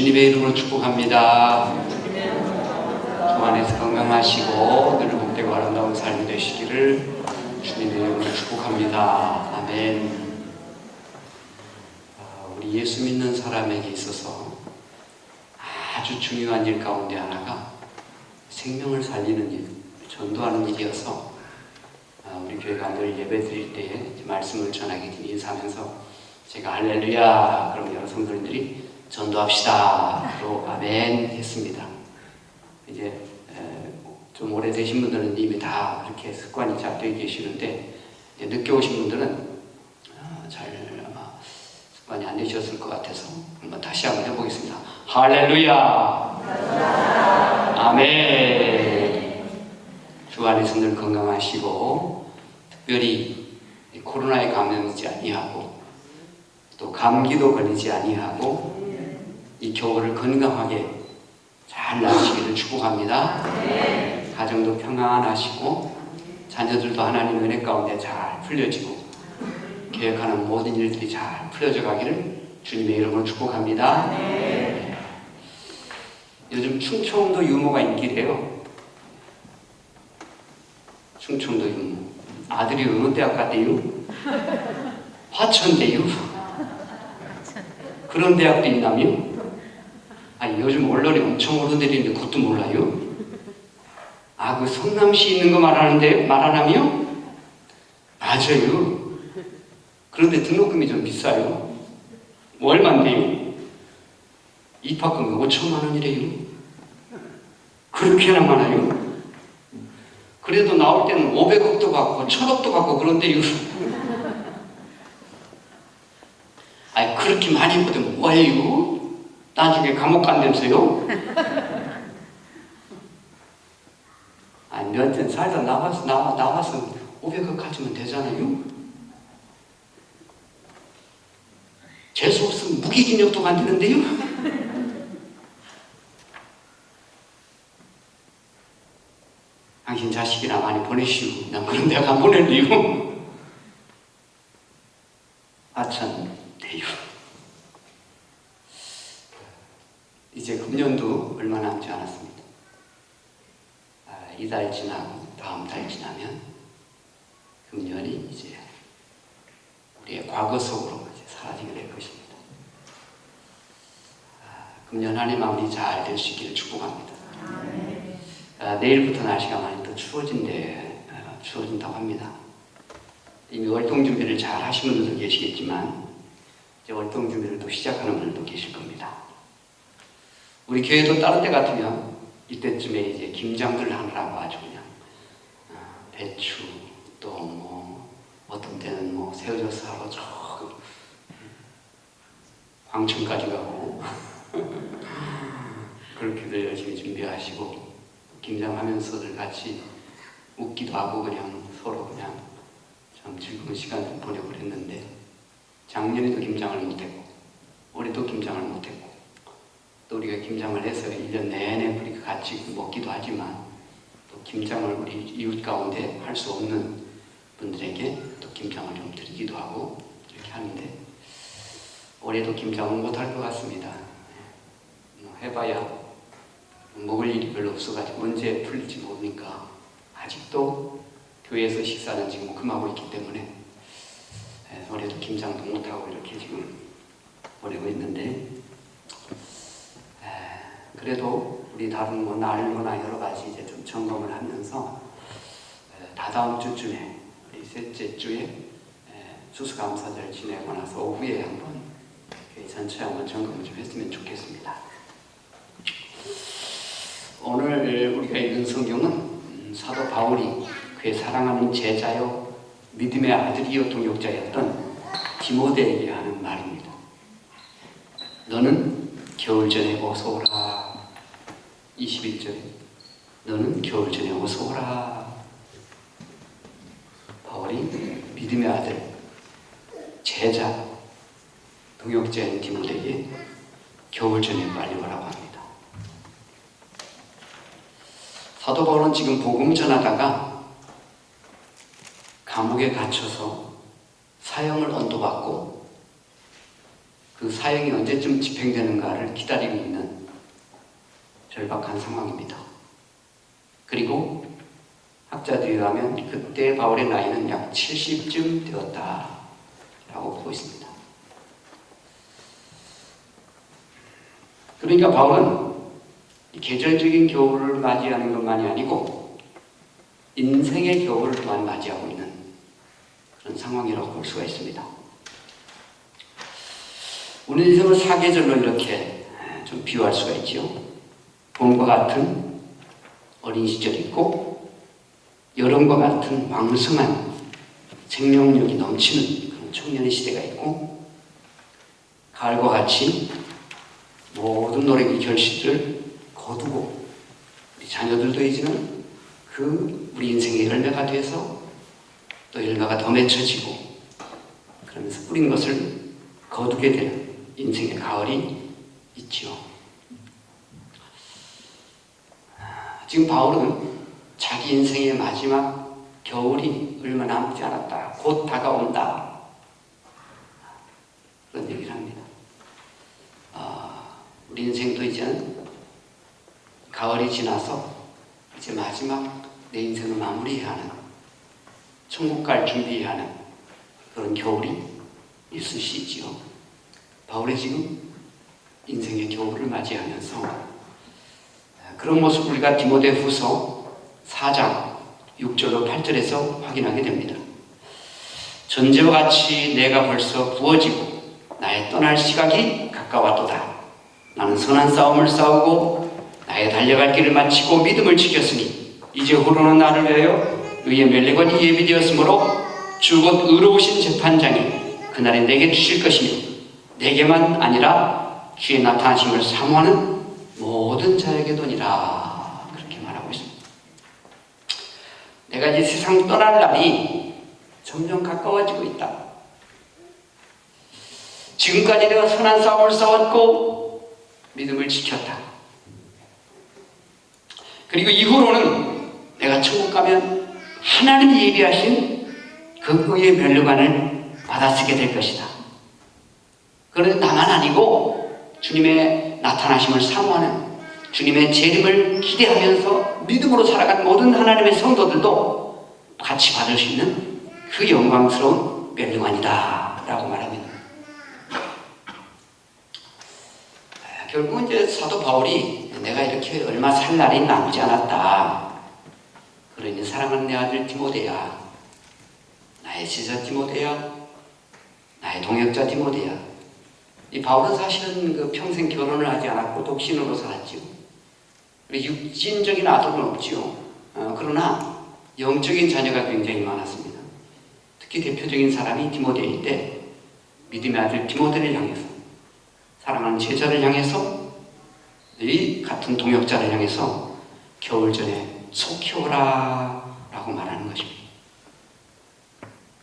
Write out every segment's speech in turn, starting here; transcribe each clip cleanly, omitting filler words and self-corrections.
주님의 이름으로 축복합니다. 주 안에서 건강하시고 늘 복되고 아름다운 삶이 되시기를 주님의 이름으로 축복합니다. 아멘. 우리 예수 믿는 사람에게 있어서 아주 중요한 일 가운데 하나가 생명을 살리는 일, 전도하는 일이어서 우리 교회가 늘 예배 드릴 때 말씀을 전하게 된 인사하면서 제가 할렐루야 그러면 여러 성도님들이 전도합시다 또 아멘 했습니다. 이제 좀 오래되신 분들은 이미 다 그렇게 습관이 잡혀 계시는데 늦게 오신 분들은 잘 아마 습관이 안 되셨을 것 같아서 한번 다시 한번 해보겠습니다. 할렐루야 아멘. 주 안에서 늘 건강하시고 특별히 코로나에 감염되지 아니하고 또 감기도 걸리지 아니하고 이 교회를 건강하게 잘 나으시기를 축복합니다. 가정도 평안하시고 자녀들도 하나님의 은혜 가운데 잘 풀려지고 계획하는 모든 일들이 잘 풀려져 가기를 주님의 이름으로 축복합니다. 요즘 충청도 유모가 인기래요. 충청도 유모. 아들이 어느 대학 갔대요? 화천대요? 그런 대학도 있나요? 아니 요즘 언론이 엄청 오르내리는데 그것도 몰라요? 그 성남시 있는 거 말하나요? 맞아요. 그런데 등록금이 좀 비싸요. 얼마인데요? 입학금이 5천만 원이래요. 그렇게나 많아요? 그래도 나올 때는 500억도 받고 1000억도 받고 그런데요. 아니 그렇게 많이 받으면 뭐예요? 나중에 감옥 간다면서요? 아니 몇 년 살다 나와서 500억 가지면 되잖아요? 재수 없으면 무기징역도 만드는데요? 당신 자식이나 많이 보내시고 난 그런 데가 안 보낼래요. 하천대요. 이제 금년도 얼마 남지 않았습니다. 이달 지나고 다음 달 지나면 금년이 이제 우리의 과거 속으로 이제 사라지게 될 것입니다. 금년 한 해 마무리 잘 될 수 있기를 축복합니다. 내일부터 날씨가 많이 더 추워진다고 합니다. 이미 월동 준비를 잘 하시는 분들도 계시겠지만 이제 월동 준비를 또 시작하는 분들도 계실 겁니다. 우리 교회도 다른 때 같으면 이때쯤에 이제 김장들 하느라고 아주 그냥 배추 또 뭐 어떤 때는 뭐 새우젓 사러 저 광천까지 가고 그렇게들 열심히 준비하시고 김장하면서들 같이 웃기도 하고 그냥 서로 그냥 참 즐거운 시간을 보내고 그랬는데 작년에도 김장을 못했고 올해도 김장을 못했고 또 우리가 김장을 해서 1년 내내 우리가 같이 먹기도 하지만 또 김장을 우리 이웃 가운데 할 수 없는 분들에게 또 김장을 좀 드리기도 하고 이렇게 하는데 올해도 김장은 못할 것 같습니다. 해봐야 먹을 일이 별로 없어가지고 언제 풀릴지 모르니까 아직도 교회에서 식사는 지금 금하고 있기 때문에 올해도 김장도 못하고 이렇게 지금 보내고 있는데 그래도 우리 다른 뭐 날로나 여러 가지 이제 좀 점검을 하면서 다다음 주쯤에 우리 셋째 주에 추수감사절 지내고 나서 오후에 한번 교회 전체 한번 점검을 좀 했으면 좋겠습니다. 오늘 우리가 읽은 성경은 사도 바울이 그의 사랑하는 제자요 믿음의 아들이요 동역자였던 디모데에게 하는 말입니다. 너는 겨울 전에 어서 오라. 21절에 너는 겨울 전에 어서 오라. 바울이 믿음의 아들 제자 동역자인 디모데에게 겨울 전에 빨리 오라고 합니다. 사도 바울은 지금 복음 전하다가 감옥에 갇혀서 사형을 언도받고 그 사형이 언제쯤 집행되는가를 기다리고 있는 절박한 상황입니다. 그리고 학자들에 의하면 그때 바울의 나이는 약 70쯤 되었다라고 보고 있습니다. 그러니까 바울은 계절적인 겨울을 맞이하는 것만이 아니고 인생의 겨울을 또한 맞이하고 있는 그런 상황이라고 볼 수가 있습니다. 우리 인생을 사계절로 이렇게 좀 비유할 수가 있지요. 봄과 같은 어린 시절이 있고 여름과 같은 왕성한 생명력이 넘치는 그런 청년의 시대가 있고 가을과 같이 모든 노력의 결실을 거두고 우리 자녀들도 이제는 그 우리 인생의 열매가 돼서 또 열매가 더 맺혀지고 그러면서 뿌린 것을 거두게 되는 인생의 가을이 있지요. 지금 바울은 자기 인생의 마지막 겨울이 얼마 남지 않았다. 곧 다가온다. 그런 얘기를 합니다. 우리 인생도 이제는 가을이 지나서 이제 마지막 내 인생을 마무리해야 하는, 천국 갈 준비해야 하는 그런 겨울이 있을 수 있지요. 바울이 지금 인생의 겨울을 맞이하면서 그런 모습을 우리가 디모데후서 4장 6절로 8절에서 확인하게 됩니다. 전제와 같이 내가 벌써 부어지고 나의 떠날 시각이 가까웠도다. 나는 선한 싸움을 싸우고 나의 달려갈 길을 마치고 믿음을 지켰으니 이제 후로는 나를 위하여 의의 멸례관이 예비되었으므로 주 곧 의로우신 재판장이 그날에 내게 주실 것이며 내게만 아니라 주의 나타나심을 사모하는 모든 자에게도니라. 그렇게 말하고 있습니다. 내가 이제 세상 떠날 날이 점점 가까워지고 있다. 지금까지 내가 선한 싸움을 싸웠고 믿음을 지켰다. 그리고 이후로는 내가 천국 가면 하나님이 예비하신 그 의의 멸류관을 받아쓰게 될 것이다. 그런데 나만 아니고 주님의 나타나심을 사모하는, 주님의 재림을 기대하면서 믿음으로 살아가는 모든 하나님의 성도들도 같이 받을 수 있는 그 영광스러운 멸류관이다 라고 말합니다. 결국은 이제 사도 바울이 내가 이렇게 얼마 살 날이 남지 않았다. 그러니 사랑하는 내 아들 디모데야, 나의 제자 디모데야, 나의 동역자 디모데야. 이 바울은 사실은 그 평생 결혼을 하지 않았고 독신으로 살았지요. 육신적인 아들은 없지요. 그러나 영적인 자녀가 굉장히 많았습니다. 특히 대표적인 사람이 디모데인데 믿음의 아들 디모데를 향해서, 사랑하는 제자를 향해서, 이 같은 동역자를 향해서 겨울전에 속히오라 라고 말하는 것입니다.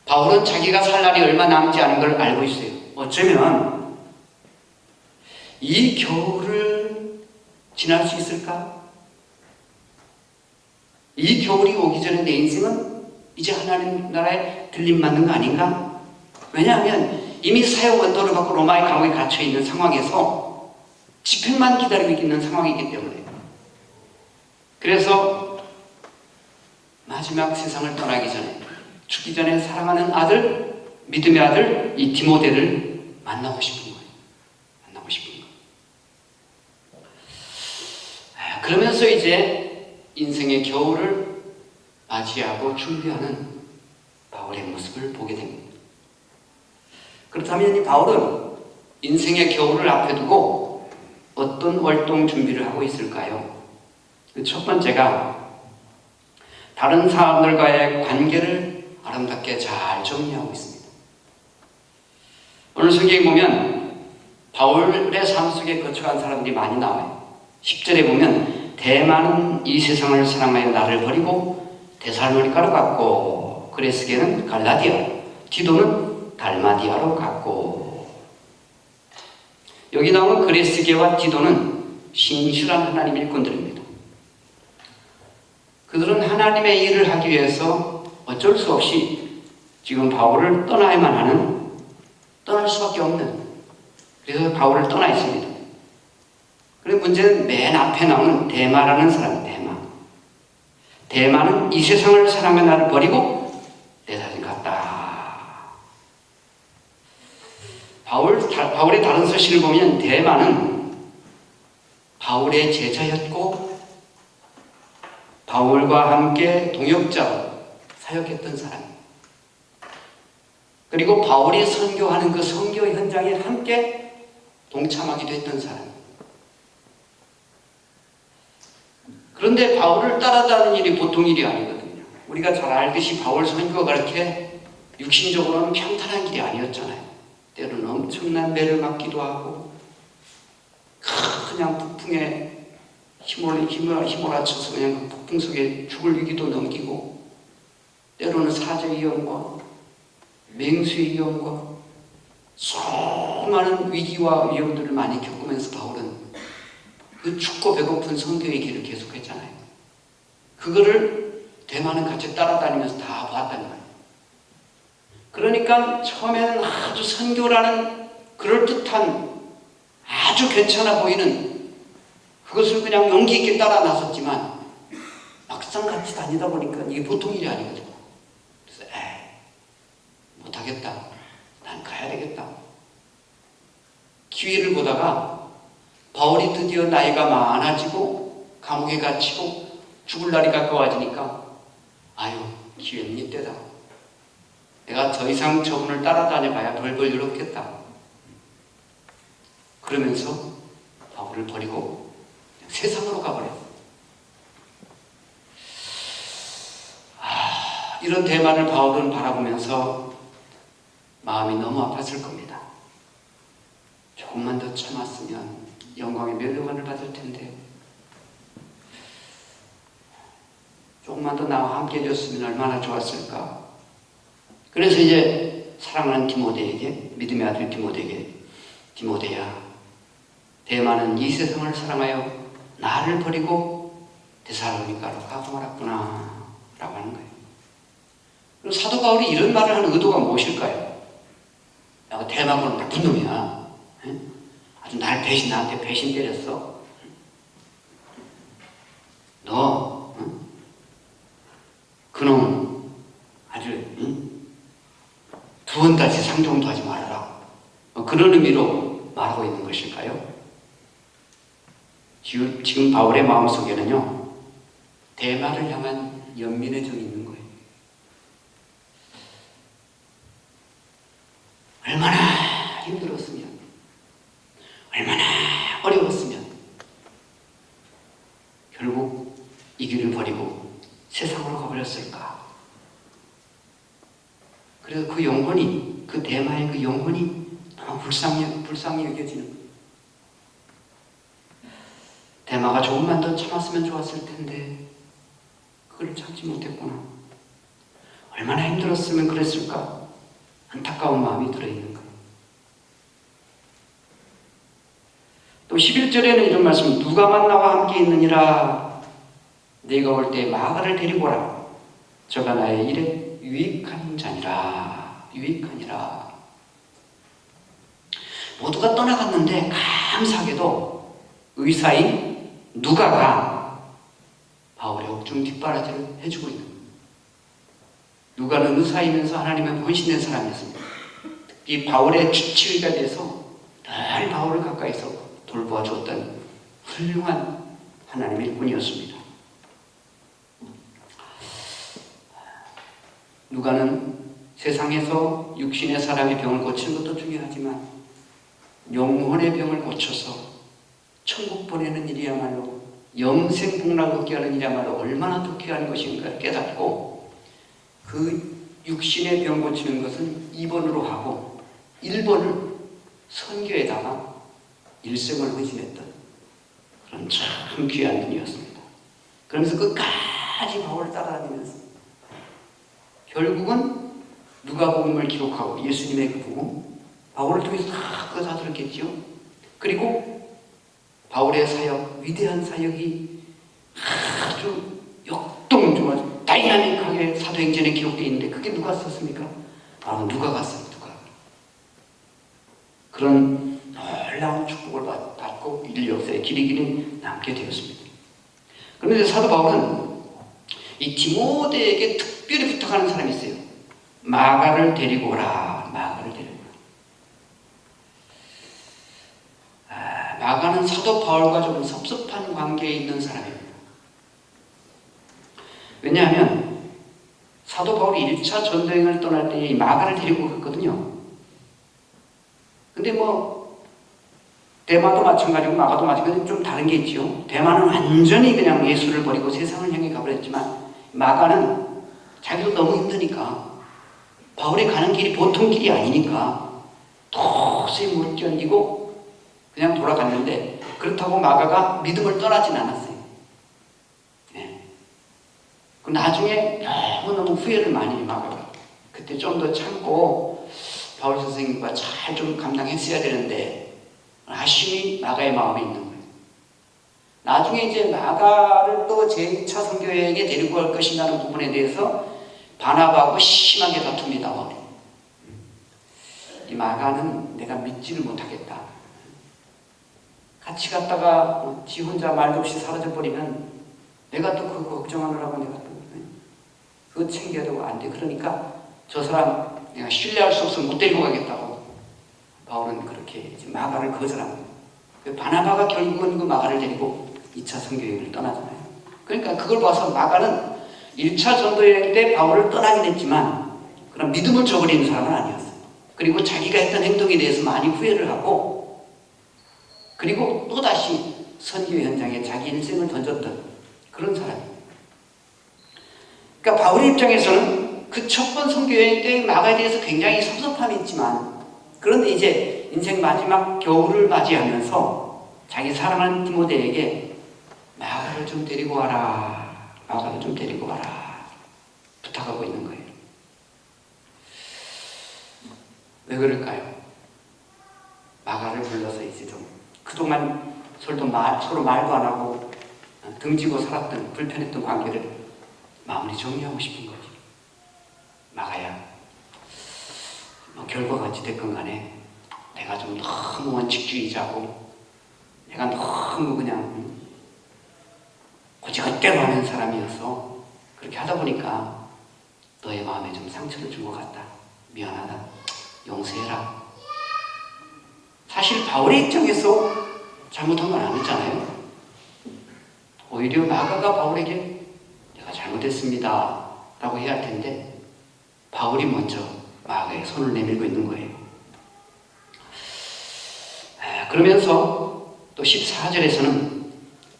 바울은 자기가 살 날이 얼마 남지 않은 걸 알고 있어요. 어쩌면 이 겨울을 지날 수 있을까? 이 겨울이 오기 전에 내 인생은 이제 하나님 나라에 들림맞는 거 아닌가? 왜냐하면 이미 사형 언도를 받고 로마의 감옥에 갇혀 있는 상황에서 집행만 기다리고 있는 상황이기 때문에, 그래서 마지막 세상을 떠나기 전에, 죽기 전에 사랑하는 아들, 믿음의 아들 이 디모데를 만나고 싶은 거예요. 만나고 싶은 거예요. 그러면서 이제 인생의 겨울을 맞이하고 준비하는 바울의 모습을 보게 됩니다. 그렇다면 이 바울은 인생의 겨울을 앞에 두고 어떤 활동 준비를 하고 있을까요? 첫 번째가 다른 사람들과의 관계를 아름답게 잘 정리하고 있습니다. 오늘 성경에 보면 바울의 삶 속에 거쳐간 사람들이 많이 나와요. 10절에 보면 대만은 이 세상을 사랑하여 나를 버리고 데살로니가로 갔고 그레스게는 갈라디아, 디도는 달마디아로 갔고. 여기 나오는 그레스게와 디도는 신실한 하나님 일꾼들입니다. 그들은 하나님의 일을 하기 위해서 어쩔 수 없이 지금 바울을 떠나야만 하는, 떠날 수밖에 없는 그래서 바울을 떠나 있습니다. 그런데 문제는 맨 앞에 나오는 데마라는 사람, 데마는 이 세상을 사랑하는 나를 버리고 내 자신 같다. 바울의 다른 서신을 보면 데마는 바울의 제자였고 바울과 함께 동역자로 사역했던 사람, 그리고 바울이 선교하는 그 선교 현장에 함께 동참하기도 했던 사람. 그런데 바울을 따라다니는 일이 보통 일이 아니거든요. 우리가 잘 알듯이 바울 선교가 그렇게 육신적으로는 평탄한 길이 아니었잖아요. 때로는 엄청난 매를 맞기도 하고 그냥 북풍에 휘몰아쳐서 그냥 그 북풍 속에 죽을 위기도 넘기고, 때로는 사제 위험과 맹수의 위험과 수많은 위기와 위험들을 많이 겪으면서 바울은 그 춥고 배고픈 선교의 길을 계속했잖아요. 그거를 데마는 같이 따라다니면서 다 봤단 말이에요. 그러니까 처음에는 아주 선교라는 그럴듯한 아주 괜찮아 보이는 그것을 그냥 용기 있게 따라 나섰지만 막상 같이 다니다 보니까 이게 보통 일이 아니거든요. 그래서 못하겠다. 난 가야 되겠다. 기회를 보다가 바울이 드디어 나이가 많아지고 감옥에 갇히고 죽을 날이 가까워지니까 아유, 기회는 이때다. 내가 더 이상 저분을 따라다녀봐야 벌벌 이렇겠다. 그러면서 바울을 버리고 세상으로 가버렸어요. 이런 대만을 바울은 바라보면서 마음이 너무 아팠을 겁니다. 조금만 더 참았으면 영광의 멸류관을 받을 텐데, 조금만 더 나와 함께 해줬으면 얼마나 좋았을까. 그래서 이제 사랑하는 디모데에게, 믿음의 아들 디모데에게, 디모데야, 데마는 이 세상을 사랑하여 나를 버리고 데살로니가로 가고 말았구나 라고 하는 거예요. 그리고 사도 바울이 이런 말을 하는 의도가 무엇일까요? 야, 데마는 나쁜 놈이야. 아주 나한테 배신 때렸어. 너 그놈은 아주 두 번 다시 상종도 하지 말아라. 그런 의미로 말하고 있는 것일까요? 지금 바울의 마음속에는요, 데마를 향한 연민의 정이 있는 거예요. 얼마나 힘들었으면, 얼마나 어려웠으면 결국 이 길을 버리고 세상으로 가버렸을까. 그래서 그 영혼이, 그 데마의 그 영혼이 너무 불쌍히 여겨지는 거예요. 데마가 조금만 더 참았으면 좋았을 텐데 그걸 참지 못했구나. 얼마나 힘들었으면 그랬을까. 안타까운 마음이 들어있는 거예요. 또 11절에는 이런 말씀, 누가만 나와 함께 있느니라. 네가 올 때 마가를 데리고 오라. 저가 나의 일에 유익한 자니라. 유익하니라. 모두가 떠나갔는데 감사하게도 의사인 누가가 바울의 옥중 뒷바라지를 해주고 있는 거예요. 누가는 의사이면서 하나님의 헌신된 사람이었습니다. 이 바울의 주치의가 돼서 늘 바울을 가까이서 돌보아 주었던 훌륭한 하나님의 일꾼이었습니다. 누가는 세상에서 육신의 사람의 병을 고치는 것도 중요하지만 영혼의 병을 고쳐서 천국 보내는 일이야말로, 영생 복락 얻게 하는 일이야말로 얼마나 더 귀한 것인가를 깨닫고, 그 육신의 병 고치는 것은 2번으로 하고 1번을 선교에다가 일생을 헌신했던 그런 참 귀한 분이었습니다. 그러면서 끝까지 바울을 따라다니면서 결국은 누가복음을 기록하고 예수님의 그 복음, 바울을 통해서 다 그거 다 들었겠죠. 그리고 바울의 사역, 위대한 사역이 아주 역동적으로 다이나믹하게 사도행전에 기록되어 있는데 그게 누가 썼습니까? 바로 누가가 썼습니다. 누가. 그런 놀라운 축복을 받고 인류 역사의 길이 남게 되었습니다. 그런데 사도 바울은 이 디모데에게 특별히 부탁하는 사람이 있어요. 마가를 데리고 오라. 마가를 데리고 오라. 마가는 사도 바울과 좀 섭섭한 관계에 있는 사람입니다. 왜냐하면 사도 바울이 1차 전도여행을 떠날 때 이 마가를 데리고 갔거든요. 근데 대마도 마찬가지고 마가도 마찬가지고 좀 다른 게 있죠. 대마는 완전히 그냥 예수를 버리고 세상을 향해 가버렸지만 마가는 자기도 너무 힘드니까 바울이 가는 길이 보통 길이 아니니까 도저히 못 견디고 그냥 돌아갔는데 그렇다고 마가가 믿음을 떠나진 않았어요. 네. 나중에 너무너무 후회를 많이 해요, 마가가. 그때 좀 더 참고 바울 선생님과 잘 좀 감당했어야 되는데 아쉬움이 마가의 마음에 있는 거예요. 나중에 이제 마가를 또 제2차 선교여행에 데리고 갈 것이라는 부분에 대해서 바나바하고 심하게 다툽니다. 이 마가는 내가 믿지를 못하겠다. 같이 갔다가 지 혼자 말도 없이 사라져버리면 내가 또 그거 걱정하느라고 내가 또 그거 챙겨야 되고 안 돼. 그러니까 저 사람 내가 신뢰할 수 없으면 못 데리고 가겠다고 바울은 그렇게 이제 마가를 거절합니다. 바나바가 결국은 그 마가를 데리고 2차 선교여행을 떠나잖아요. 그러니까 그걸 봐서 마가는 1차 전도여행 때 바울을 떠나긴 했지만 그런 믿음을 저버리는 사람은 아니었어요. 그리고 자기가 했던 행동에 대해서 많이 후회를 하고 그리고 또다시 선교 현장에 자기 인생을 던졌던 그런 사람이에요. 그러니까 바울의 입장에서는 그 첫 번 선교여행 때 마가에 대해서 굉장히 섭섭함이 있지만 그런데 이제 인생 마지막 겨울을 맞이하면서 자기 사랑하는 디모데에게 마가를 좀 데리고 와라. 마가를 좀 데리고 와라. 부탁하고 있는 거예요. 왜 그럴까요? 마가를 불러서 이제 좀 그동안 서로 말도 안 하고 등지고 살았던 불편했던 관계를 마무리 정리하고 싶은 거지. 마가야, 결과가 어찌 됐건 간에 내가 좀 너무 원칙주의자고 내가 너무 그냥 고지것대로 하는 사람이어서 그렇게 하다 보니까 너의 마음에 좀 상처를 준 것 같다. 미안하다. 용서해라. 사실 바울의 입장에서 잘못한 건 아니잖아요. 오히려 마가가 바울에게 내가 잘못했습니다 라고 해야 할 텐데 바울이 먼저 마가의 손을 내밀고 있는 거예요. 그러면서 또 14절에서는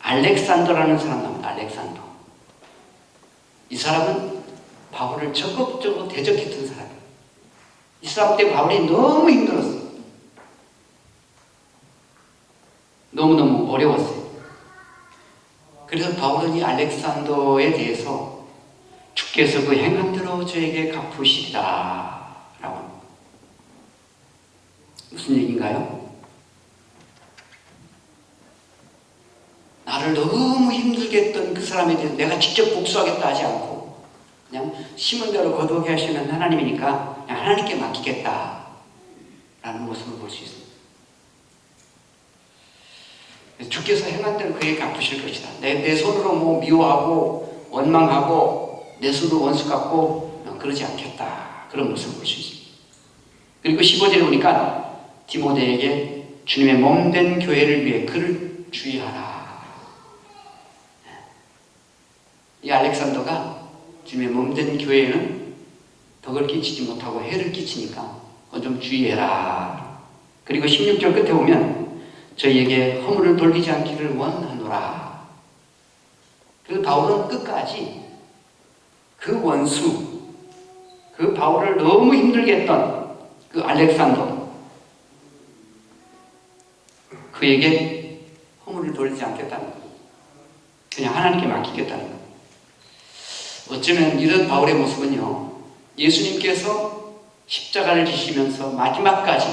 알렉산더라는 사람 나옵니다. 알렉산더. 이 사람은 바울을 적극적으로 대적했던 사람이에요. 이 사람 때문에 바울이 너무 힘들었어요. 너무너무 어려웠어요. 그래서 바울은 이 알렉산더에 대해서 주께서 그 행한대로 저에게 갚으시리라 라고. 무슨 얘기인가요? 나를 너무 힘들게 했던 그 사람에 대해서 내가 직접 복수하겠다 하지 않고 그냥 심은 대로 거두게 하시는 하나님이니까 그냥 하나님께 맡기겠다 라는 모습을 볼 수 있습니다. 주께서 행한 대로 그에게 갚으실 것이다. 내 손으로 미워하고 원망하고 내 손으로 원수 갚고 그러지 않겠다. 그런 모습을 볼 수 있습니다. 그리고 15절에 보니까 디모데에게 주님의 몸된 교회를 위해 그를 주의하라. 이 알렉산더가 주님의 몸된 교회에는 덕을 끼치지 못하고 해를 끼치니까 그건 좀 주의해라. 그리고 16절 끝에 보면 저희에게 허물을 돌리지 않기를 원하노라. 그래서 바울은 끝까지 그 원수, 그 바울을 너무 힘들게 했던 그 알렉산더, 그에게 허물을 돌리지 않겠다는 거예요. 그냥 하나님께 맡기겠다는 거예요. 어쩌면 이런 바울의 모습은요, 예수님께서 십자가를 지시면서 마지막까지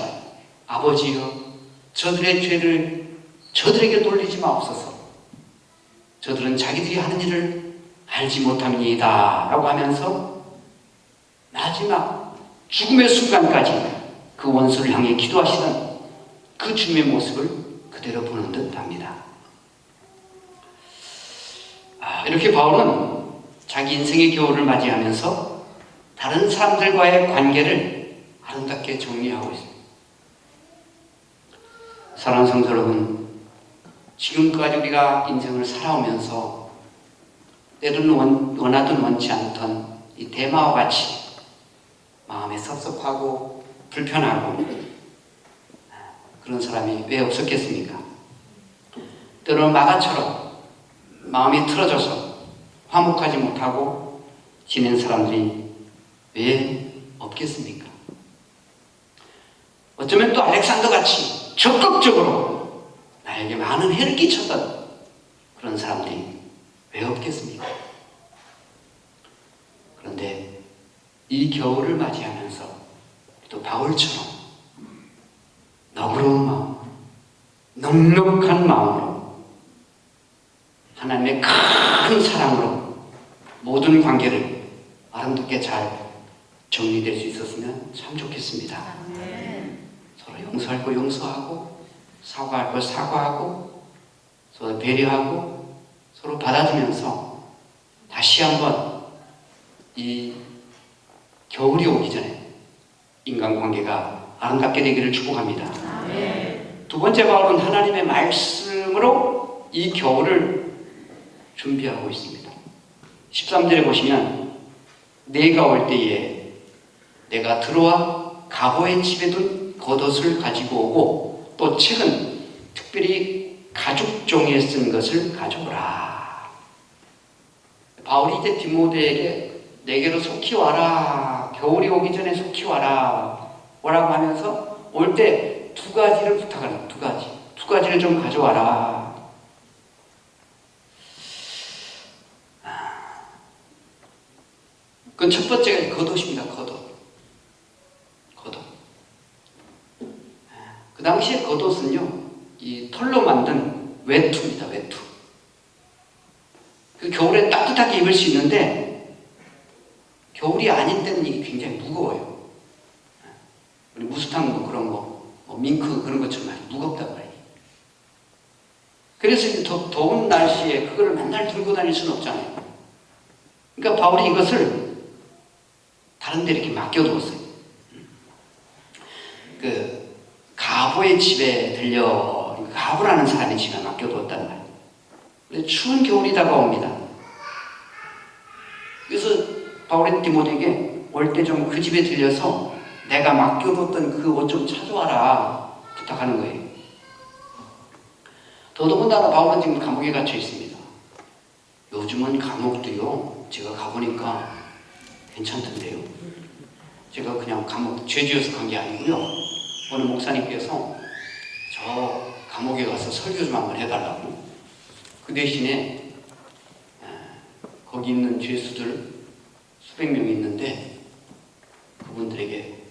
아버지여 저들의 죄를 저들에게 돌리지 마옵소서. 저들은 자기들이 하는 일을 알지 못함이니이다 라고 하면서 마지막 죽음의 순간까지 그 원수를 향해 기도하시던 그 주님의 모습을 그대로 보는 듯 합니다. 이렇게 바울은 자기 인생의 겨울을 맞이하면서 다른 사람들과의 관계를 아름답게 정리하고 있습니다. 사랑하는 성도 여러분, 지금까지 우리가 인생을 살아오면서 때로는 원하든 원치 않던 이 대마와 같이 마음에 섭섭하고 불편하고 그런 사람이 왜 없었겠습니까? 때로는 마가처럼 마음이 틀어져서 화목하지 못하고 지낸 사람들이 왜 없겠습니까? 어쩌면 또 알렉산더 같이 적극적으로 나에게 많은 해를 끼쳤던 그런 사람들이 왜 없겠습니까? 그런데 이 겨울을 맞이하면서 또 바울처럼 너그러운 마음, 넉넉한 마음으로 하나님의 큰 사랑으로 모든 관계를 아름답게 잘 정리될 수 있었으면 참 좋겠습니다. 서로 용서할 거 용서하고 사과할 거 사과하고 서로 배려하고 서로 받아주면서 다시 한번 이 겨울이 오기 전에 인간관계가 아름답게 되기를 축복합니다. 두 번째 바울은 하나님의 말씀으로 이 겨울을 준비하고 있습니다. 13절에 보시면 내가 올 때에 내가 들어와 가보의 집에 둔 겉옷을 가지고 오고 또 책은 특별히 가죽 종이에 쓴 것을 가져오라. 바울이 이제 디모데에게 내게로 속히 와라. 겨울이 오기 전에 속히 와라. 뭐라고 하면서 올 때 두 가지를 부탁하는 두 가지를 좀 가져와라. 그 첫 번째가 겉옷입니다. 겉옷. 그 당시에 겉옷은요, 이 털로 만든 외투입니다. 외투. 그 겨울에 따뜻하게 입을 수 있는데 겨울이 아닌 때는 이게 굉장히 무거워요. 우리 무스탕 뭐 그런 거, 밍크 그런 것처럼 아주 무겁단 말이에요. 그래서 이제 더운 날씨에 그거를 맨날 들고 다닐 수는 없잖아요. 그러니까 바울이 이것을 다른 데 이렇게 맡겨두었어요. 그 가보의 집에 들려, 가보라는 사람의 집에 맡겨두었단 말이에요. 근데 추운 겨울이 다가옵니다. 그래서 바울이 디모데에게 올 때 좀 그 집에 들려서 내가 맡겨뒀던 그 옷 좀 찾아와라 부탁하는 거예요. 더더군다나 바울은 지금 감옥에 갇혀 있습니다. 요즘은 감옥도요, 제가 가보니까 괜찮던데요. 제가 그냥 감옥 죄지어서 간 게 아니고요. 어느 목사님께서 저 감옥에 가서 설교 좀 한번 해달라고. 그 대신에 거기 있는 죄수들 수백 명이 있는데 그분들에게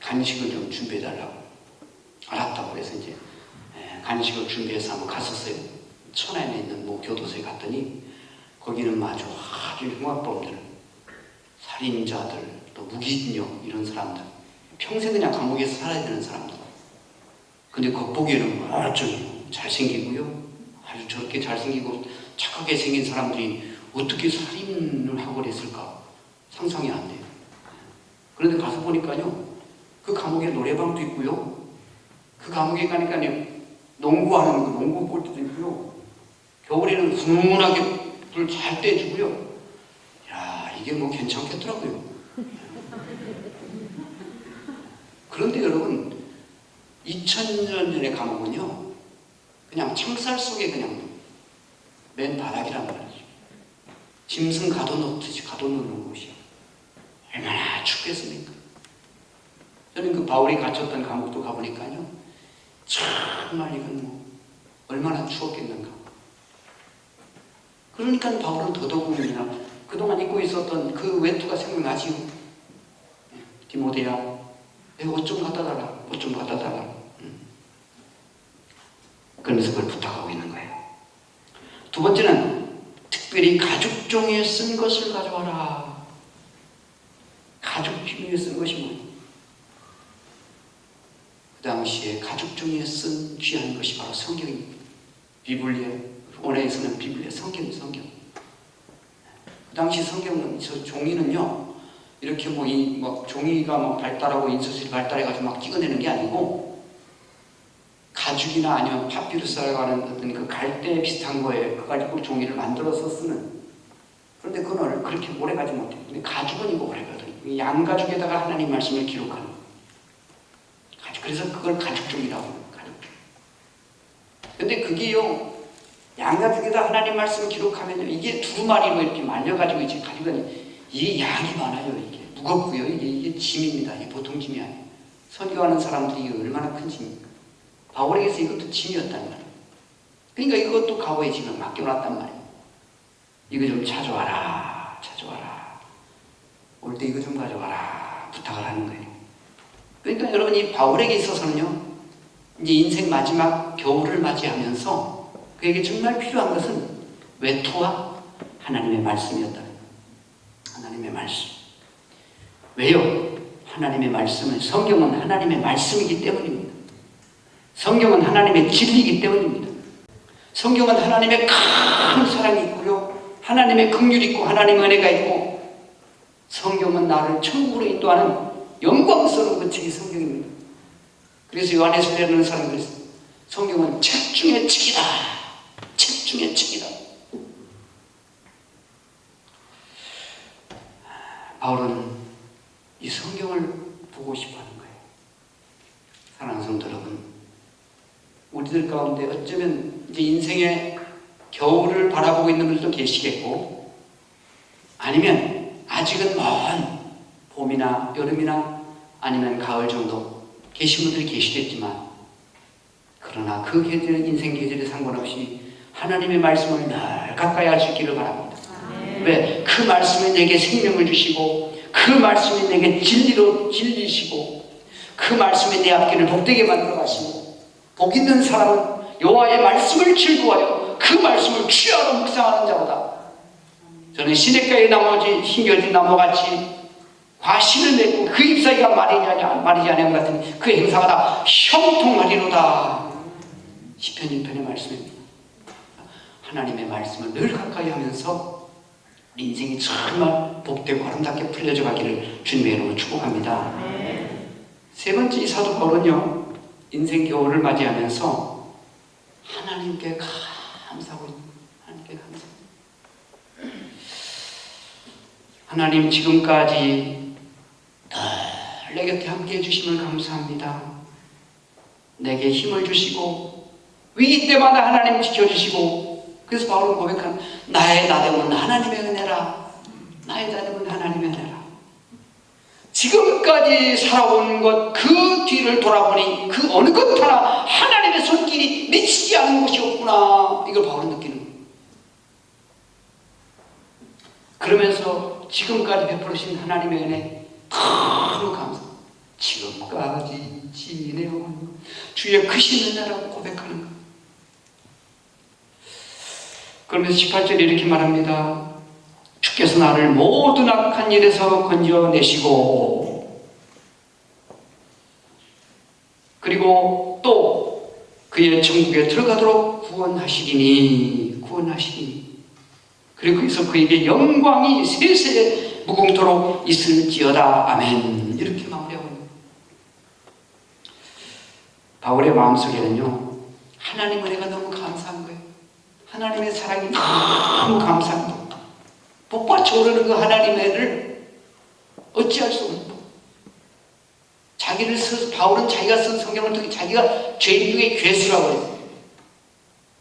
간식을 좀 준비해달라고. 알았다고 그래서 이제 간식을 준비해서 한번 갔었어요. 천안에 있는 뭐 교도소에 갔더니 거기는 아주 흉악범들, 살인자들, 또 무기징역 이런 사람들, 평생 그냥 감옥에서 살아야 되는 사람들. 근데 겉보기에는 멀쩡해요. 잘생기고요. 아주 저렇게 잘생기고 착하게 생긴 사람들이 어떻게 살인을 하고 그랬을까 상상이 안 돼요. 그런데 가서 보니까요, 그 감옥에 노래방도 있고요, 그 감옥에 가니까요 농구하는 그 농구 골대도 있고요, 겨울에는 훈훈하게 불 잘 떼주고요. 야, 이게 뭐 괜찮겠더라고요. 그런데 여러분, 2000년 전의 감옥은요, 그냥 창살 속에 그냥 맨 바닥이란 말이죠. 짐승 가둬놓듯이 가둬놓는 곳이요. 얼마나 춥겠습니까? 저는 그 바울이 갇혔던 감옥도 가보니까요, 정말 이건 뭐 얼마나 추웠겠는가. 그러니까 바울은 더더욱이나 그동안 입고 있었던 그 외투가 생각나지요. 디모데야, 내 옷 좀 갖다 달라. 옷 좀 갖다 달라. 그러면서 그걸 부탁하고 있는 거예요. 두 번째는 특별히 가죽 종이에 쓴 것을 가져와라. 가죽 종이에 쓴 것이 뭐예요? 당시에 가죽 종이에 쓴 귀한 것이 바로 성경입니다. 비블리아, 원어에서는 비블리아, 성경. 그 당시 성경은, 저 종이는요, 이렇게 뭐 종이가 발달하고 인쇄술이 발달해가지고 막 찍어내는 게 아니고, 가죽이나 아니면 파피루스라고 하는 어떤 그 갈대 비슷한 거에 그 가지고 종이를 만들어서 쓰는. 그런데 그걸 그렇게 오래 가지 못해요. 근데 가죽은 이거 오래 가거든요. 양가죽에다가 하나님 말씀을 기록하는 가죽. 그래서 그걸 가죽종이라고 해요. 가죽종. 근데 그게요, 양가죽에다 하나님 말씀을 기록하면요, 이게 두루마리로 이렇게 말려가지고 이제 가지고는 이게 양이 많아요. 이게 무겁고요. 이게 짐입니다. 이게 보통 짐이 아니에요. 선교하는 사람들이 이게 얼마나 큰 짐입니까? 바울에게서 이것도 짐이었단 말이에요. 그러니까 이것도 가오에 지금 맡겨놨단 말이에요. 이거 좀 찾아와라. 올 때 이거 좀 가져와라. 부탁을 하는 거예요. 그러니까 여러분, 이 바울에게 있어서는요, 이제 인생 마지막 겨울을 맞이하면서 그에게 정말 필요한 것은 외투와 하나님의 말씀이었다. 하나님의 말씀. 왜요? 하나님의 말씀은, 성경은 하나님의 말씀이기 때문입니다. 성경은 하나님의 진리이기 때문입니다. 성경은 하나님의 큰 사랑이 있고요, 하나님의 긍휼이 있고 하나님의 은혜가 있고, 성경은 나를 천국으로 인도하는 영광스러운 그 책이 성경입니다. 그래서 요한에서라는 사람이 그랬어요. 성경은 책 중의 책이다. 책 중의 책이다. 바울은 이 성경을 보고 싶어 하는 거예요. 사랑하는 성도 여러분, 우리들 가운데 어쩌면 이제 인생의 겨울을 바라보고 있는 분들도 계시겠고, 아니면 아직은 먼 봄이나 여름이나 아니면 가을 정도 계신 분들이 계시겠지만, 그러나 그 계절, 인생 계절에 상관없이 하나님의 말씀을 늘 가까이 할 수 있기를 바랍니다. 왜? 그 말씀이 내게 생명을 주시고, 그 말씀이 내게 진리로 진리시고, 그 말씀이 내 앞길을 복되게 만들어 가시고, 복 있는 사람은 여호와의 말씀을 즐거워하여 그 말씀을 취하로 묵상하는 자보다. 저는 시냇가의 나무지 힘겨진 나무같이 과실을 맺고 그 잎사귀가 마르지 않은 같은 그 행사가 다 형통하리로다. 시편 1편의 말씀입니다. 하나님의 말씀을 늘 가까이 하면서 인생이 정말 복되고 아름답게 풀려져 가기를 주님의 이름으로 축복합니다. 세 번째, 이 사도 바울은요, 인생 겨울을 맞이하면서 하나님께 감사하고 있습니다. 하나님께 감사합니다. 하나님, 지금까지 늘 내 곁에 함께 해주심을 감사합니다. 내게 힘을 주시고 위기 때마다 하나님 지켜주시고, 그래서 바울은 고백하는, 나의 나됨은 하나님의 은혜라. 나의 나됨은 하나님의 은혜라. 지금까지 살아온 것, 그 뒤를 돌아보니 그 어느 것 하나 하나님의 손길이 미치지 않은 것이 없구나. 이걸 바울은 느끼는 거예요. 그러면서 지금까지 베풀으신 하나님의 은혜 너무 감사합니다. 지금까지 지내온 주의 크신 은혜라고 고백하는 거예요. 그러면서 18절에 이렇게 말합니다. 주께서 나를 모든 악한 일에서 건져내시고, 그리고 또 그의 천국에 들어가도록 구원하시리니. 그리고 거기서 그에게 영광이 세세 무궁토록 있을지어다. 아멘. 이렇게 마무리하고 있는 거예요. 바울의 마음속에는요, 하나님 은혜가 너무 감사한 거예요. 하나님의 사랑이 너무 감사합니다. 복받쳐 오르는 그 하나님의 은혜를 어찌할 수 없는 거. 바울은 자기가 쓴 성경을 통해 자기가 죄인 중에 괴수라고 했어요.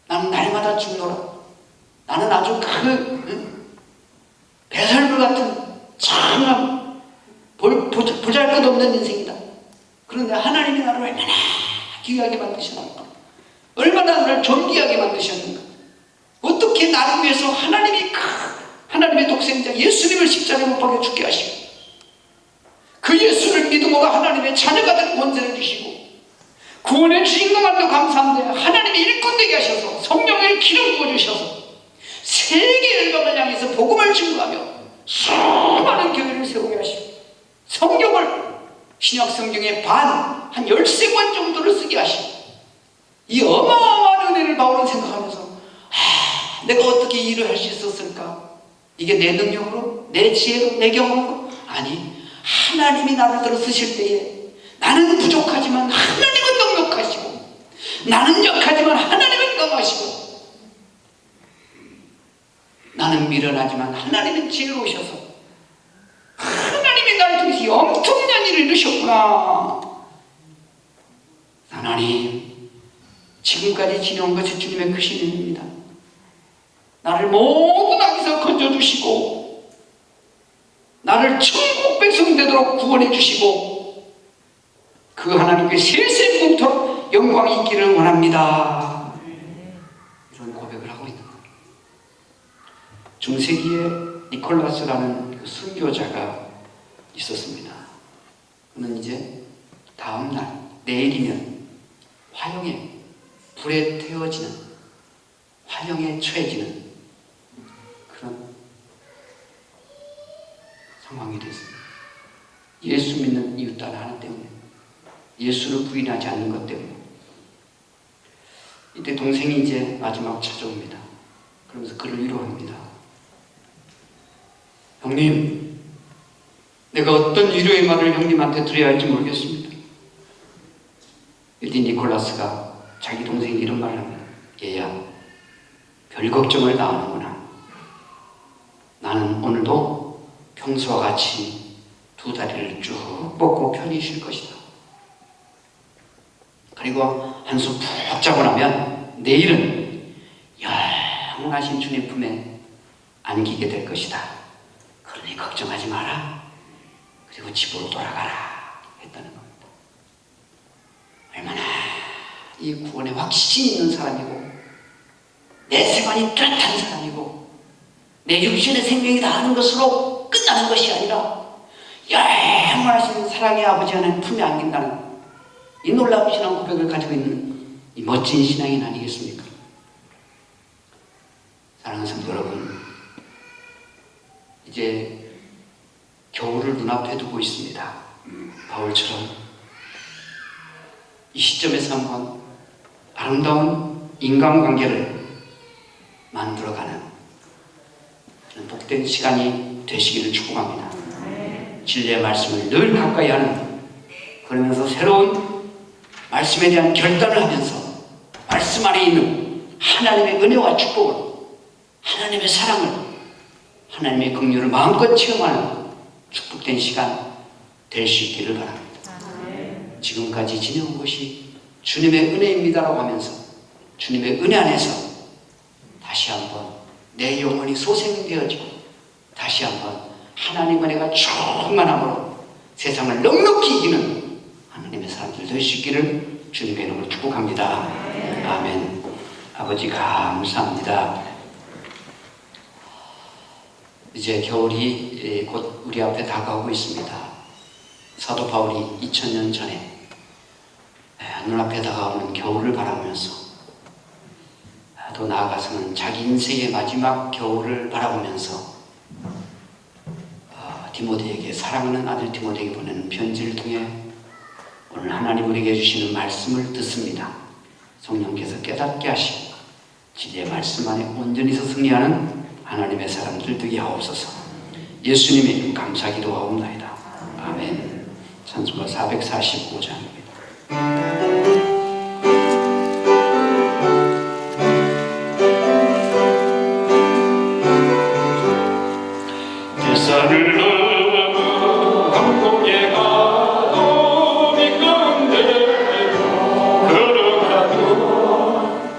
나는 날마다 죽노라. 나는 아주 배설물 같은 참 보잘것없는 인생이다. 그런데 하나님이 나를 얼마나 귀하게 만드셨는가, 얼마나 나를 존귀하게 만드셨는가, 어떻게 나를 위해서 하나님의 독생자 예수님을 십자가에 못 박혀 죽게 하시고, 그 예수를 믿음으로 하나님의 자녀가 된 권세를 주시고, 구원의 주인공한도 감사한데 하나님이 일꾼 되게 하셔서 성령의 기름 부어주셔서 세계 열방을 향해서 복음을 증거하며 수많은 교회를 세우게 하시고, 성경을 신약 성경의 한 13권 정도를 쓰게 하시고, 이 어마어마한 은혜를 바울은 생각하면서 내가 어떻게 일을 할 수 있었을까? 이게 내 능력으로? 내 지혜로? 내 경험으로? 아니, 하나님이 나를 들어 쓰실 때에 나는 부족하지만 하나님은 넉넉하시고, 나는 약하지만 하나님은 강하시고, 나는 미련하지만 하나님은 지혜로우셔서 하나님이 나를 통해서 엄청난 일을 이루셨구나. 하나님, 지금까지 지내온 것이 주님의 크신 은혜입니다. 나를 모든 악에서 건져주시고 나를 천국 백성 되도록 구원해 주시고 그 하나님께 세세무토록 영광이 있기를 원합니다. 이런 고백을 하고 있는 거예요. 중세기에 니콜라스라는 그 순교자가 있었습니다. 그는 이제 다음날, 내일이면 화형에 불에 태워지는, 화형에 처해지는 그런 상황이 됐습니다. 예수 믿는 이유 따라 하나 때문에, 예수를 부인하지 않는 것 때문에. 이때 동생이 이제 마지막 찾아옵니다. 그러면서 그를 위로합니다. 형님, 내가 어떤 위로의 말을 형님한테 드려야 할지 모르겠습니다. 이때 니콜라스가 자기 동생이 이런 말을 합니다. 얘야, 별 걱정을 다 하는구나. 나는 오늘도 평소와 같이 두 다리를 쭉 뻗고 편히 쉴 것이다. 그리고 한숨 푹 자고 나면 내일은 영원하신 주님 품에 안기게 될 것이다. 그러니 걱정하지 마라. 그리고 집으로 돌아가라 했다는 겁니다. 얼마나 이 구원에 확신이 있는 사람이고 내 세관이 뚜렷한 사람이고 내 육신의 생명이 다하는 것으로 끝나는 것이 아니라 영원하신 사랑의 아버지 하나님 품에 안긴다는 이 놀라운 신앙 고백을 가지고 있는 이 멋진 신앙인 아니겠습니까? 사랑하는 성도 여러분, 이제 겨울을 눈앞에 두고 있습니다. 바울처럼 이 시점에서 한번 아름다운 인간관계를 만들어가는 그런 복된 시간이 되시기를 축복합니다. 진리의 말씀을 늘 가까이 하는, 그러면서 새로운 말씀에 대한 결단을 하면서 말씀 안에 있는 하나님의 은혜와 축복을, 하나님의 사랑을, 하나님의 긍휼을 마음껏 체험하는 축복된 시간 될 수 있기를 바랍니다. 지금까지 지내온 것이 주님의 은혜입니다라고 하면서 주님의 은혜 안에서 다시 한번 내 영혼이 소생되어지고 다시 한번 하나님 은혜가 충만함으로 세상을 넉넉히 이기는 하나님의 사람들 될 수 있기를 주님의 이름으로 축복합니다. 아멘. 아버지 감사합니다. 이제 겨울이 곧 우리 앞에 다가오고 있습니다. 사도 바울이 2000년 전에 눈앞에 다가오는 겨울을 바라보면서, 또 나아가서는 자기 인생의 마지막 겨울을 바라보면서 디모데에게, 사랑하는 아들 디모데에게 보내는 편지를 통해 오늘 하나님 우리에게 주시는 말씀을 듣습니다. 성령께서 깨닫게 하시고 진리의 말씀 안에 온전히 승리하는 하나님의 사람들 되게 하옵소서. 예수님의 이름 감사 기도하옵나이다. 아멘. 찬송가 445장입니다. 대산을 넘어 한국에 가도 밑가운데로 걸어가도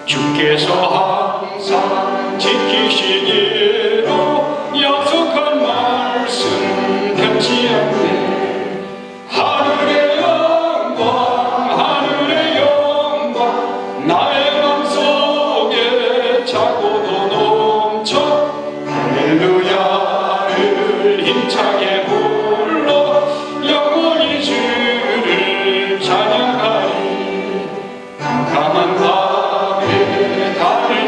주께서 항상 지키시기로 약속한 말씀 변치 않네. 하늘의 영광 나의 맘속에 차고도 넘쳐 할렐루야를 힘차게 불러 영원히 주를 찬양하리. 캄캄한 밤에 달을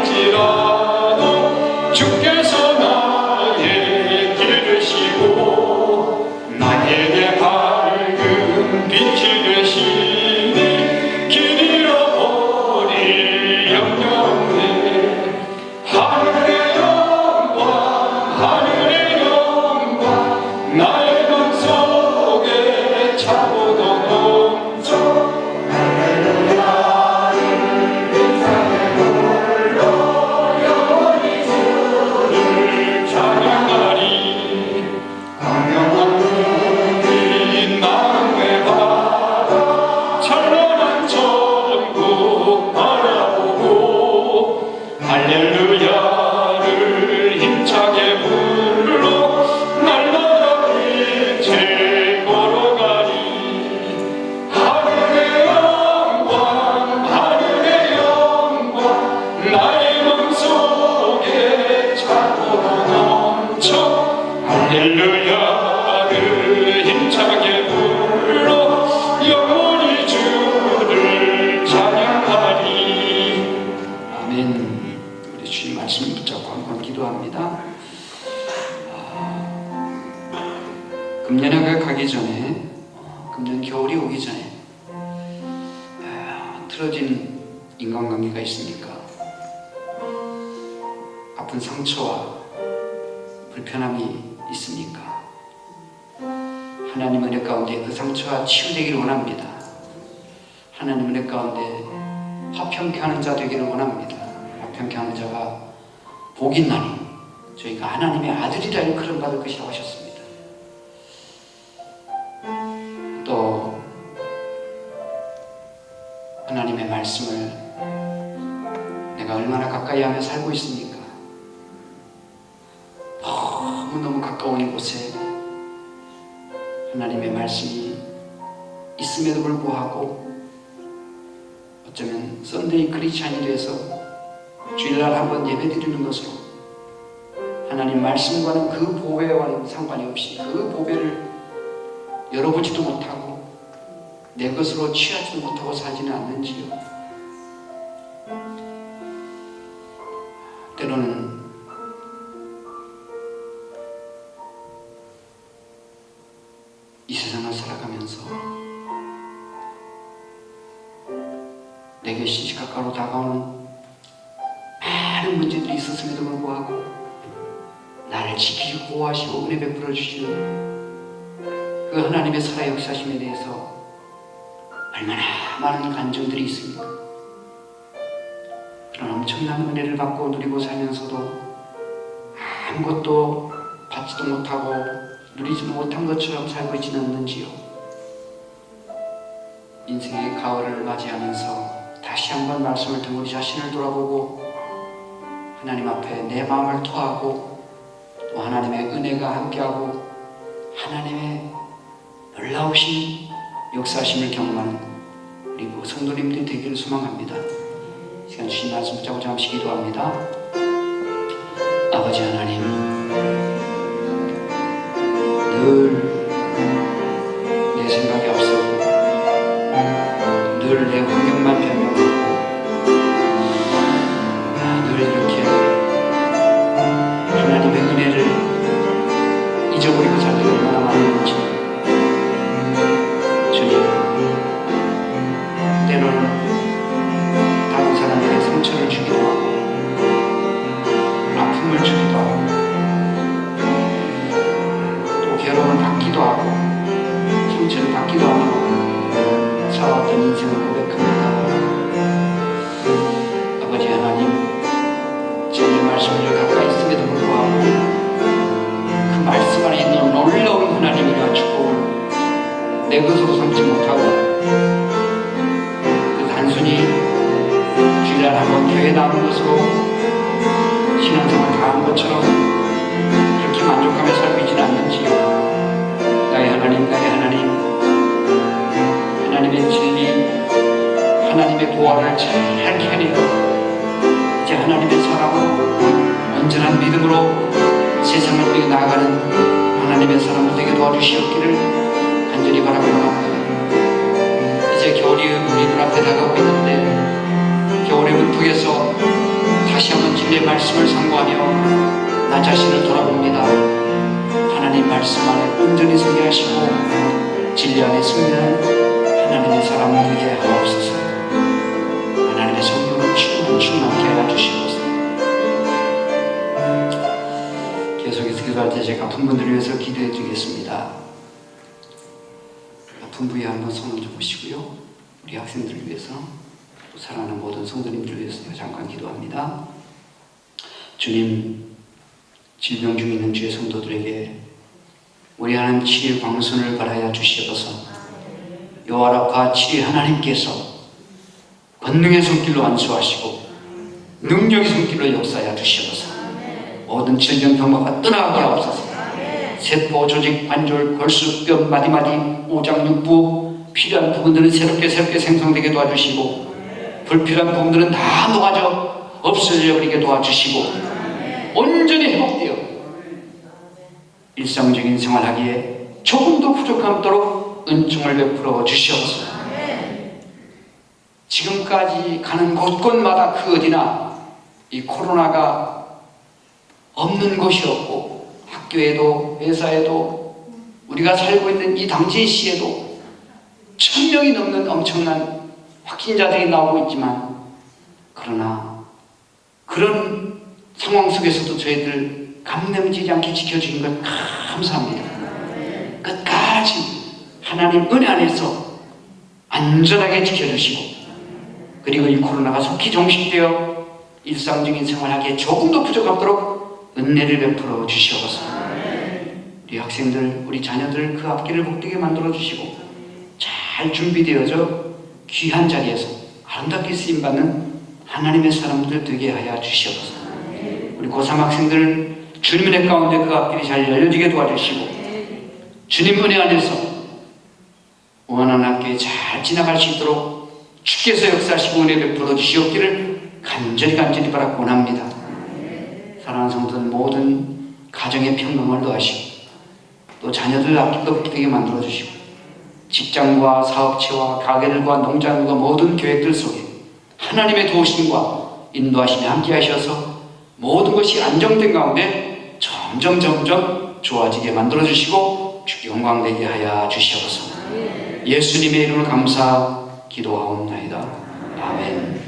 오기 전에, 금년 겨울이 오기 전에 틀어진 인간관계가 있습니까? 아픈 상처와 불편함이 있습니까? 하나님 은혜 가운데 그 상처가 치유되기를 원합니다. 하나님 은혜 가운데 화평케 하는 자 되기를 원합니다. 화평케 하는 자가 복이 나니 저희가 하나님의 아들이라 일컬음 받을 것이라고 하셨습니다. 또 하나님의 말씀을 내가 얼마나 가까이 하며 살고 있습니까? 너무너무 가까운 이곳에 하나님의 말씀이 있음에도 불구하고 어쩌면 썬데이 크리스찬이 돼서 주일날 한번 예배드리는 것으로 하나님 말씀과는 그 보배와는 상관이 없이 그 보배를 열어보지도 못하고 내 것으로 취하지도 못하고 살지는 않는지요. 때로는 이 세상을 살아가면서 내게 시시각각으로 다가오는 많은 문제들이 있었음에도 불구하고 나를 지키시고 보호하시고 은혜 베풀어 주시는 그 하나님의 살아 역사심에 대해서 얼마나 많은 간증들이 있습니까? 그런 엄청난 은혜를 받고 누리고 살면서도 아무것도 받지도 못하고 누리지도 못한 것처럼 살고 있지는 않는지요. 인생의 가을을 맞이하면서 다시 한번 말씀을 듣고 우리 자신을 돌아보고 하나님 앞에 내 마음을 토하고 또 하나님의 은혜가 함께하고 하나님의 놀라우신 역사심을 경험하는 우리 성도님들이 되기를 소망합니다. 시간 주신 말씀 붙잡고 잠시 기도합니다. 아버지 하나님, 늘 내 생각이 앞서고 늘 내 환경만 변명하고 늘 이렇게 하나님의 은혜를 잊어버리고 살 때가 얼마나 많은지 주님, 때로는 다른 사람에게 상처를 주기도 하고 아픔을 주기도 하고 또 괴로움을 받기도 하고 상처를 받기도 하고 살아왔던 인생을 고백합니다. 아버지 하나님, 주님의 말씀을 가까이 있음에도 불구하고 그 말씀 안에 있는 놀라운 하나님의 축복을 내 것으로 삼지 못하고 그 단순히 주일날 한번 교회 나오는 것으로 신앙생활 다 한 것처럼 그렇게 만족하며 살고 있지는 않는지요. 나의 하나님, 나의 하나님, 하나님의 진리, 하나님의 보화를 잘 캐내어 이제 하나님의 사랑으로 온전한 믿음으로 세상을 우리가 나아가는 하나님의 사람을 되게 도와주시옵기를 간절히 바라고 합니다. 이제 겨울이 우리 눈앞에 다가오고 있는데 겨울의 문턱에서 다시 한번 진리의 말씀을 상고하며 나 자신을 돌아봅니다. 하나님 말씀 안에 온전히 서게 하시고 진리 안에 승리하는 하나님의 사람을 되게 하옵소서. 하나님의 성령을 충만케 하여 주시옵소서. 계속해서 기도할 때 제가 아픈 분들을 위해서 기도해 드리겠습니다. 아픈 부위에 한번 손을 좀 보시고요. 우리 학생들을 위해서 또 사랑하는 모든 성도님들을 위해서 잠깐 기도합니다. 주님, 질병 중에 있는 주의 성도들에게 우리 하나님 치유의 광선을 발하여 주시옵소서. 여호와라파 치리 하나님께서 권능의 손길로 안수하시고 능력의 손길로 역사하여 주시옵소서. 모든 질병병마가 떠나가게 하옵소서. 세포, 조직, 관절, 골수, 뼈, 마디마디, 오장, 육부 필요한 부분들은 새롭게 생성되게 도와주시고 불필요한 부분들은 다 녹아져 없어져 버리게 도와주시고 온전히 회복되어 일상적인 생활하기에 조금도 부족함 없도록 은총을 베풀어 주시옵소서. 지금까지 가는 곳곳마다 그 어디나 이 코로나가 없는 곳이 없고 학교에도 회사에도 우리가 살고 있는 이 당진시에도 1000명이 넘는 엄청난 확진자들이 나오고 있지만, 그러나 그런 상황 속에서도 저희들 감염되지 않게 지켜주신 것 감사합니다. 끝까지 하나님 은혜 안에서 안전하게 지켜주시고, 그리고 이 코로나가 속히 종식되어 일상적인 생활하기에 조금도 부족하도록 은혜를 베풀어 주시옵소서. 우리 학생들, 우리 자녀들 그 앞길을 복되게 만들어 주시고, 잘 준비되어져 귀한 자리에서 아름답게 쓰임받는 하나님의 사람들 되게 하여 주시옵소서. 우리 고3 학생들 주님 은혜 가운데 그 앞길이 잘 열려지게 도와주시고, 주님 은혜 안에서 원하는 학교에 잘 지나갈 수 있도록 주께서 역사하시고 은혜 베풀어 주시옵기를 간절히 바라고 원합니다. 사랑하는 성도들, 모든 가정의 평강을 더하시고, 또 자녀들 앞길도 복되게 만들어 주시고, 직장과 사업체와 가게들과 농장과 모든 계획들 속에 하나님의 도우심과 인도하심이 함께 하셔서 모든 것이 안정된 가운데 점점 좋아지게 만들어 주시고 주께 영광되게 하여 주시옵소서. 예수님의 이름으로 감사 기도하옵나이다. 아멘.